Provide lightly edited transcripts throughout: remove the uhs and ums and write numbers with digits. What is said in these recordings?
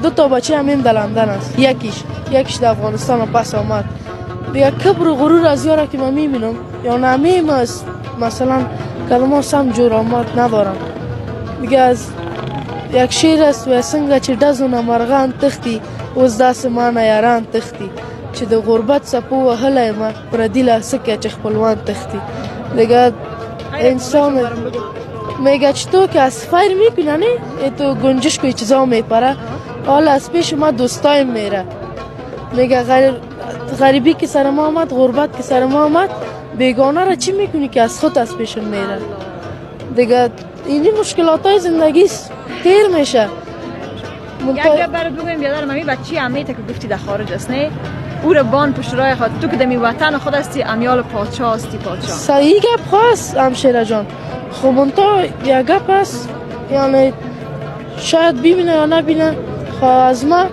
دو تا بچه همین در لندن است، یکیش در افغانستان پس آمد. دیگه کبر و غرور از یاره که من میبینم یا نمیم است، مثلا کلمه سم جور آمد ندارم دیگه. از یک شیر است و سنگه چه دزون مرغان تختی اوز دست ما نیاران تختی، چه د غربت سپو و هله ما پر دیل سکه چه خپلوان تختی دیگه. انسان میگه چطور که از فیر میکنه نه تو گنجش کوی چیزا میپره، حالا از پیش ما دوستایم میره. میگه غریبی که سر ما آمد، غربت که سر ما آمد، بیگانه را چی میکنی که از خود از پیش میره دیگه. اینی مشکلات های زندگی تیر میشه. یک برای بگویم بیادر ممی بچی امیته که گفتی در خارج است نه؟ او را بان پشت راه خود تو که دمی وطن خود هستی امیال پادشاه هستی پادشاه. صحیح گپ هست همشیره جان. خب منطقه یک گپ هست، یعنی شاید ببینه یا نبینه. خب از ما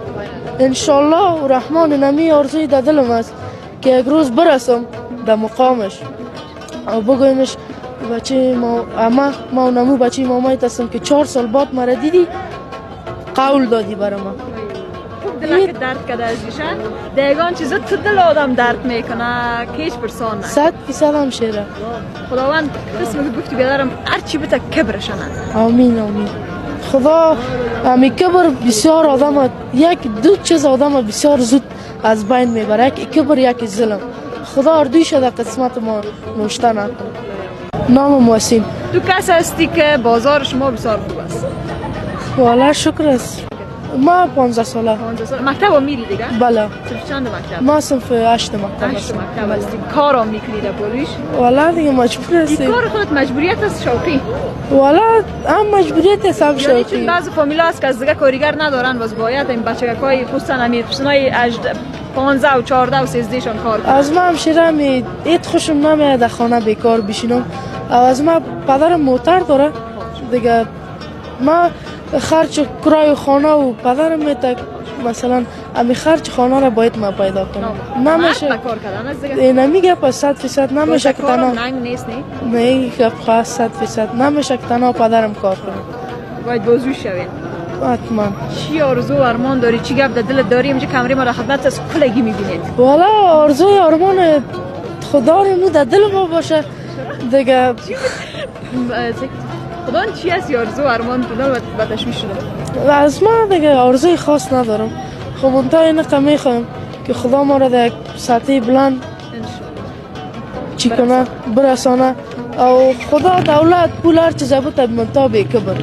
انشالله و رحمان نمی آرزوی در دلم است که یک روز برسم در مقامش و بگویمش بچه ما و نمو بچه مامایت هستم که 4 سال بعد مرا دیدی، قول دادی برای ما. دلک درد کده ازیشه دیگان چیزا تو دل آدم درد میکنه که هیچ پرسان نه. 100% همشیره. خداوند قسم که گفتی بیادرم هرچی بته کبرشنه. آمین آمین. خدا امی کبر بسیار آدم، یک دو چیز آدم بسیار زود از بین میبره، یک کبر یک ظلم. خدا اردوی شده قسمت ما نوشته نکنه. نام محسن. تو کس هستی که بازار شما بسیار خوب است؟ والله شکر است. ما 15 ساله. 15 سال مکتب میری دیگه؟ بله. صرف چند مکتب؟ ما صنف 8 مکتب 8 مکتب هستی. کارا میکنی در پولیش؟ والله دیگه مجبور هستی. این کار خودت مجبوریت است شوقی؟ والله هم مجبوریت است هم یعنی شوقی. چون بعض فامیلا هست که از دیگه کارگر ندارن باز باید این بچگکای پوستن امیر پسنای 15 و 14 و 13 شان کار کنن. از ما همشیره می ایت خوشم نمیاد در خانه بیکار بشینم. از ما پدرم موتر داره دیگه، ما خرج کرای خانه و پدرم میتک مثلا امی خرج خانه را باید ما پیدا کنم. نمیشه کار کردن از دیگه. این نمیگه پس 100% نمیشه که تنها ننگ نیست نه گپ خاص 100% نمیشه که تنها پدرم کار کنه. باید بازوش شوین. حتما. چی آرزو و ارمان داری؟ چی گپ در دلت داری؟ اینجا کمری ما را خدمت از کلگی میبینید. والا آرزوی ارمان خدا رو در دل ما باشه دیگه. خدا چی هستی آرزو و ارمان تو و تشویش شده؟ از ما دیگه آرزوی خاص ندارم. خب منتها اینقدر میخوایم که خدا ما را در یک سطح بلند چی کنه برسانه، او خدا دولت پول هر چیز بوده منتها بی کبر.